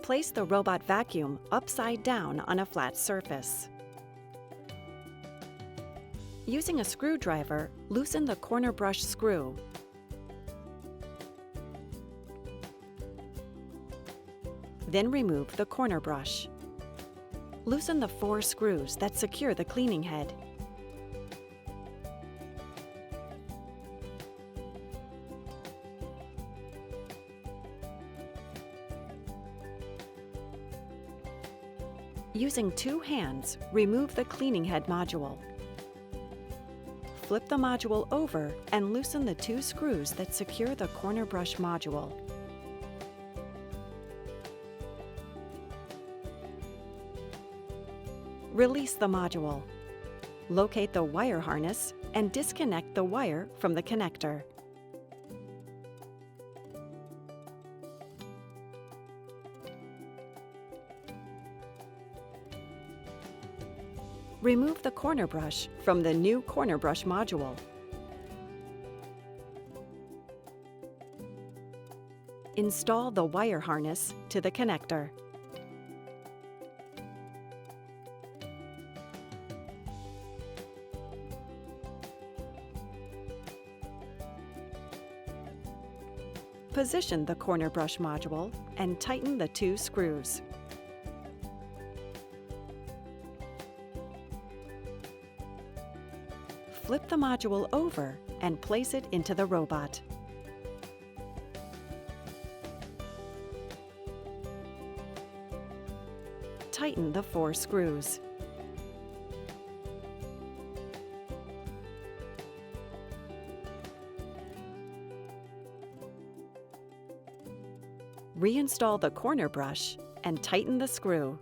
Place the robot vacuum upside down on a flat surface. Using a screwdriver, loosen the corner brush screw. Then remove the corner brush. Loosen the 4 screws that secure the cleaning head. Using 2 hands, remove the cleaning head module. Flip the module over and loosen the 2 screws that secure the corner brush module. Release the module. Locate the wire harness and disconnect the wire from the connector. Remove the corner brush from the new corner brush module. Install the wire harness to the connector. Position the corner brush module and tighten the 2 screws. Flip the module over and place it into the robot. Tighten the 4 screws. Reinstall the corner brush and tighten the screw.